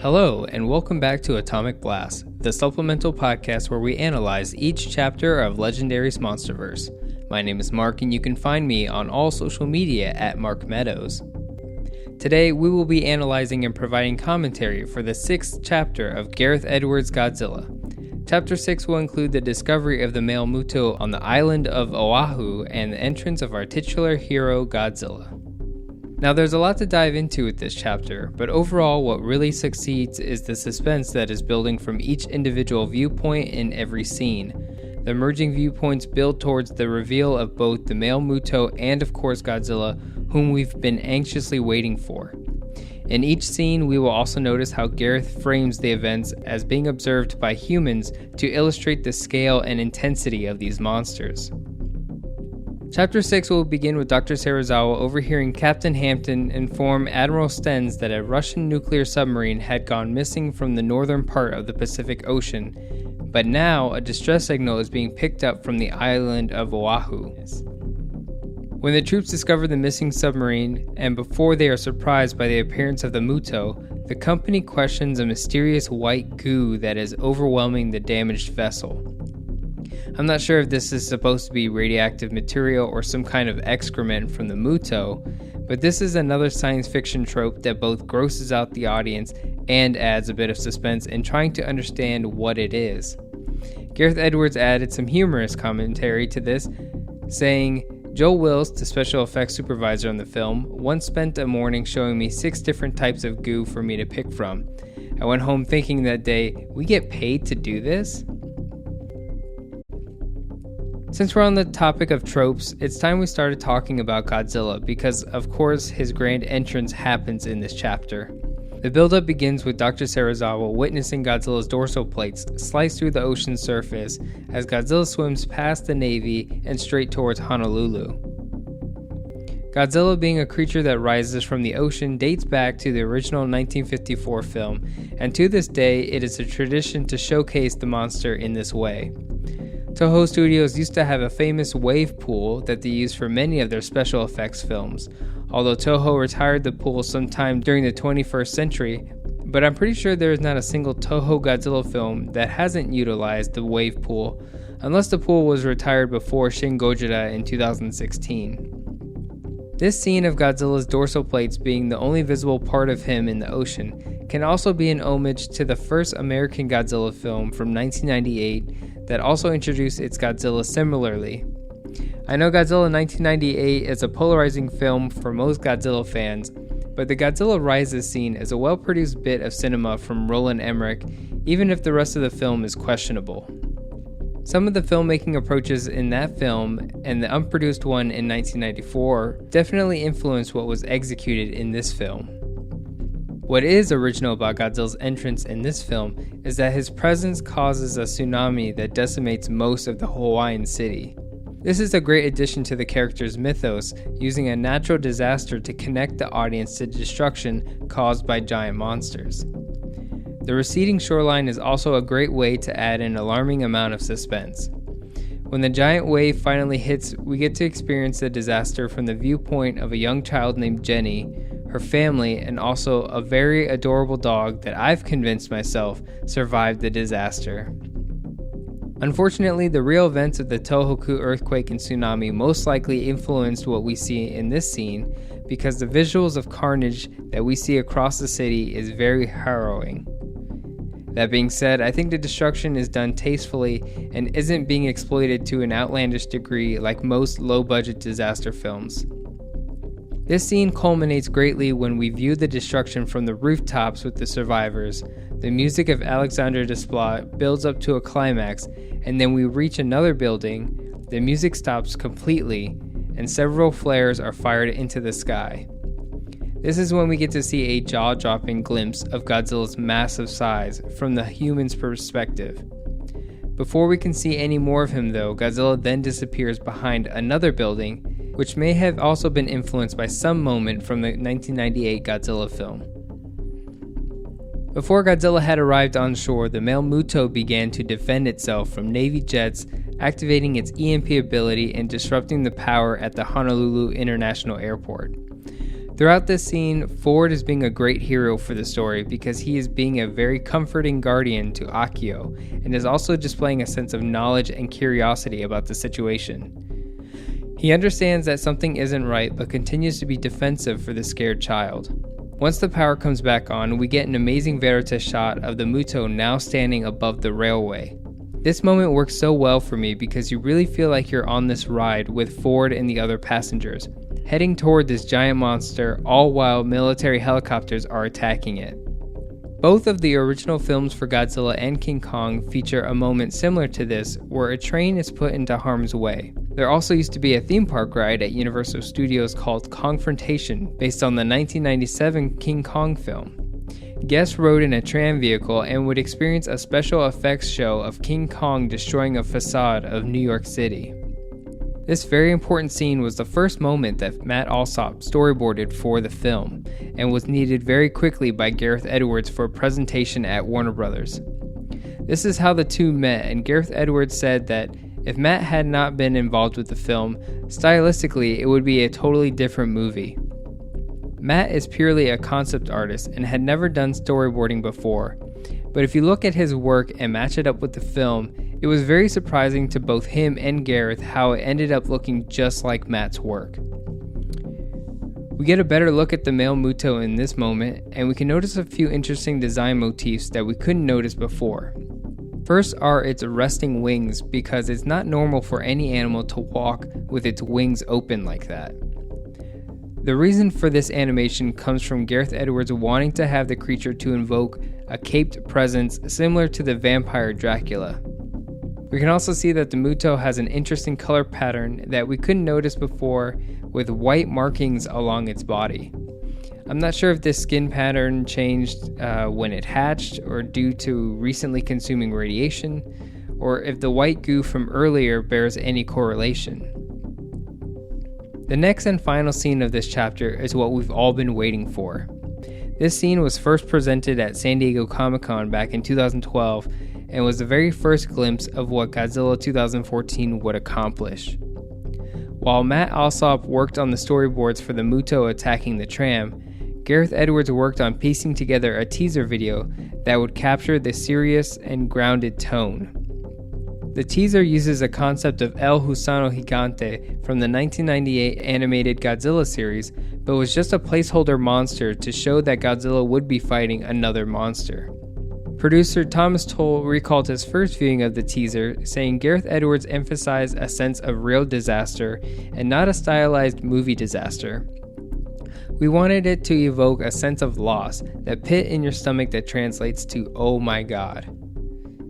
Hello, and welcome back to Atomic Blast, the supplemental podcast where we analyze each chapter of Legendary's MonsterVerse. My name is Mark, and you can find me on all social media at Mark Meadows. Today, we will be analyzing and providing commentary for the 6th chapter of Gareth Edwards' Godzilla. Chapter 6 will include the discovery of the male Muto on the island of Oahu and the entrance of our titular hero, Godzilla. Now, there's a lot to dive into with this chapter, but overall what really succeeds is the suspense that is building from each individual viewpoint in every scene. The emerging viewpoints build towards the reveal of both the male Muto and of course Godzilla, whom we've been anxiously waiting for. In each scene, we will also notice how Gareth frames the events as being observed by humans to illustrate the scale and intensity of these monsters. Chapter 6 will begin with Dr. Serizawa overhearing Captain Hampton inform Admiral Stenz that a Russian nuclear submarine had gone missing from the northern part of the Pacific Ocean, but now a distress signal is being picked up from the island of Oahu. When the troops discover the missing submarine, and before they are surprised by the appearance of the Muto, the company questions a mysterious white goo that is overwhelming the damaged vessel. I'm not sure if this is supposed to be radioactive material or some kind of excrement from the Muto, but this is another science fiction trope that both grosses out the audience and adds a bit of suspense in trying to understand what it is. Gareth Edwards added some humorous commentary to this, saying, "Joel Wills, the special effects supervisor on the film, once spent a morning showing me 6 different types of goo for me to pick from. I went home thinking that day, we get paid to do this?" Since we're on the topic of tropes, it's time we started talking about Godzilla because, of course, his grand entrance happens in this chapter. The build-up begins with Dr. Serizawa witnessing Godzilla's dorsal plates slice through the ocean's surface as Godzilla swims past the Navy and straight towards Honolulu. Godzilla, being a creature that rises from the ocean, dates back to the original 1954 film, and to this day, it is a tradition to showcase the monster in this way. Toho Studios used to have a famous wave pool that they used for many of their special effects films, although Toho retired the pool sometime during the 21st century, but I'm pretty sure there is not a single Toho Godzilla film that hasn't utilized the wave pool, unless the pool was retired before Shin Gojira in 2016. This scene of Godzilla's dorsal plates being the only visible part of him in the ocean can also be an homage to the first American Godzilla film from 1998 that also introduced its Godzilla similarly. I know Godzilla 1998 is a polarizing film for most Godzilla fans, but the Godzilla Rises scene is a well-produced bit of cinema from Roland Emmerich, even if the rest of the film is questionable. Some of the filmmaking approaches in that film and the unproduced one in 1994 definitely influenced what was executed in this film. What is original about Godzilla's entrance in this film is that his presence causes a tsunami that decimates most of the Hawaiian city. This is a great addition to the character's mythos, using a natural disaster to connect the audience to destruction caused by giant monsters. The receding shoreline is also a great way to add an alarming amount of suspense. When the giant wave finally hits, we get to experience the disaster from the viewpoint of a young child named Jenny, her family, and also a very adorable dog that I've convinced myself survived the disaster. Unfortunately, the real events of the Tohoku earthquake and tsunami most likely influenced what we see in this scene because the visuals of carnage that we see across the city is very harrowing. That being said, I think the destruction is done tastefully and isn't being exploited to an outlandish degree like most low-budget disaster films. This scene culminates greatly when we view the destruction from the rooftops with the survivors. The music of Alexandre Desplat builds up to a climax, and then we reach another building, the music stops completely, and several flares are fired into the sky. This is when we get to see a jaw-dropping glimpse of Godzilla's massive size from the human's perspective. Before we can see any more of him though, Godzilla then disappears behind another building, which may have also been influenced by some moment from the 1998 Godzilla film. Before Godzilla had arrived on shore, the male Muto began to defend itself from Navy jets, activating its EMP ability and disrupting the power at the Honolulu International Airport. Throughout this scene, Ford is being a great hero for the story because he is being a very comforting guardian to Akio and is also displaying a sense of knowledge and curiosity about the situation. He understands that something isn't right but continues to be defensive for the scared child. Once the power comes back on, we get an amazing Veritas shot of the Muto now standing above the railway. This moment works so well for me because you really feel like you're on this ride with Ford and the other passengers, heading toward this giant monster, all while military helicopters are attacking it. Both of the original films for Godzilla and King Kong feature a moment similar to this where a train is put into harm's way. There also used to be a theme park ride at Universal Studios called Kongfrontation, based on the 1997 King Kong film. Guests rode in a tram vehicle and would experience a special effects show of King Kong destroying a facade of New York City. This very important scene was the first moment that Matt Alsop storyboarded for the film, and was needed very quickly by Gareth Edwards for a presentation at Warner Bros. This is how the two met, and Gareth Edwards said that if Matt had not been involved with the film, stylistically it would be a totally different movie. Matt is purely a concept artist and had never done storyboarding before, but if you look at his work and match it up with the film, it was very surprising to both him and Gareth how it ended up looking just like Matt's work. We get a better look at the male Muto in this moment, and we can notice a few interesting design motifs that we couldn't notice before. First are its resting wings, because it's not normal for any animal to walk with its wings open like that. The reason for this animation comes from Gareth Edwards wanting to have the creature to invoke a caped presence similar to the vampire Dracula. We can also see that the Muto has an interesting color pattern that we couldn't notice before, with white markings along its body. I'm not sure if this skin pattern changed when it hatched or due to recently consuming radiation, or if the white goo from earlier bears any correlation. The next and final scene of this chapter is what we've all been waiting for. This scene was first presented at San Diego Comic-Con back in 2012 and was the very first glimpse of what Godzilla 2014 would accomplish. While Matt Alsop worked on the storyboards for the Muto attacking the tram, Gareth Edwards worked on piecing together a teaser video that would capture the serious and grounded tone. The teaser uses a concept of El Gusano Gigante from the 1998 animated Godzilla series, but was just a placeholder monster to show that Godzilla would be fighting another monster. Producer Thomas Toll recalled his first viewing of the teaser, saying Gareth Edwards emphasized a sense of real disaster and not a stylized movie disaster. We wanted it to evoke a sense of loss, that pit in your stomach that translates to "oh my god."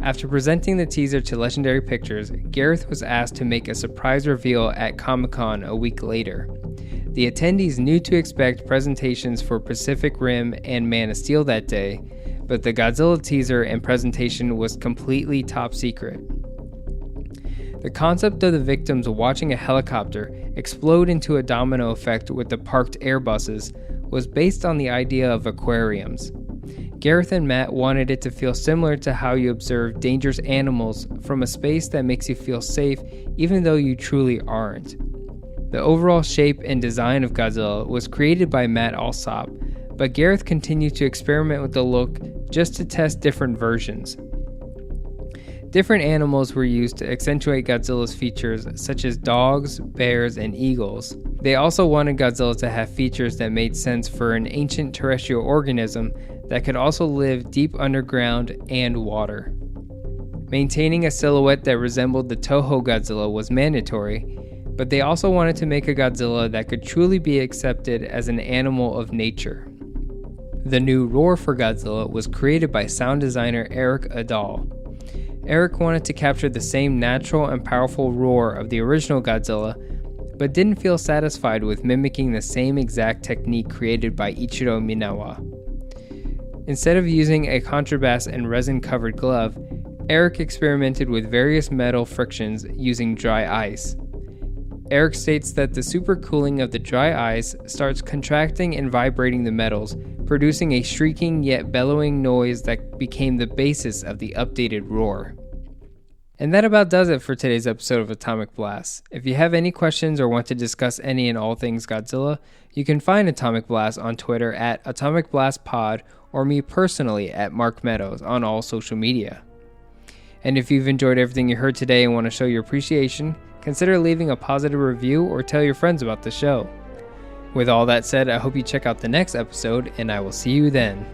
After presenting the teaser to Legendary Pictures, Gareth was asked to make a surprise reveal at Comic-Con a week later. The attendees knew to expect presentations for Pacific Rim and Man of Steel that day, but the Godzilla teaser and presentation was completely top secret. The concept of the victims watching a helicopter explode into a domino effect with the parked Airbuses was based on the idea of aquariums. Gareth and Matt wanted it to feel similar to how you observe dangerous animals from a space that makes you feel safe even though you truly aren't. The overall shape and design of Godzilla was created by Matt Alsop, but Gareth continued to experiment with the look just to test different versions. Different animals were used to accentuate Godzilla's features, such as dogs, bears, and eagles. They also wanted Godzilla to have features that made sense for an ancient terrestrial organism that could also live deep underground and water. Maintaining a silhouette that resembled the Toho Godzilla was mandatory, but they also wanted to make a Godzilla that could truly be accepted as an animal of nature. The new roar for Godzilla was created by sound designer Eric Adal. Eric wanted to capture the same natural and powerful roar of the original Godzilla, but didn't feel satisfied with mimicking the same exact technique created by Ichiro Minawa. Instead of using a contrabass and resin-covered glove, Eric experimented with various metal frictions using dry ice. Eric states that the supercooling of the dry ice starts contracting and vibrating the metals, producing a shrieking yet bellowing noise that became the basis of the updated roar. And that about does it for today's episode of Atomic Blast. If you have any questions or want to discuss any and all things Godzilla, you can find Atomic Blast on Twitter at Atomic Blast Pod or me personally at Mark Meadows on all social media. And if you've enjoyed everything you heard today and want to show your appreciation, consider leaving a positive review or tell your friends about the show. With all that said, I hope you check out the next episode, and I will see you then.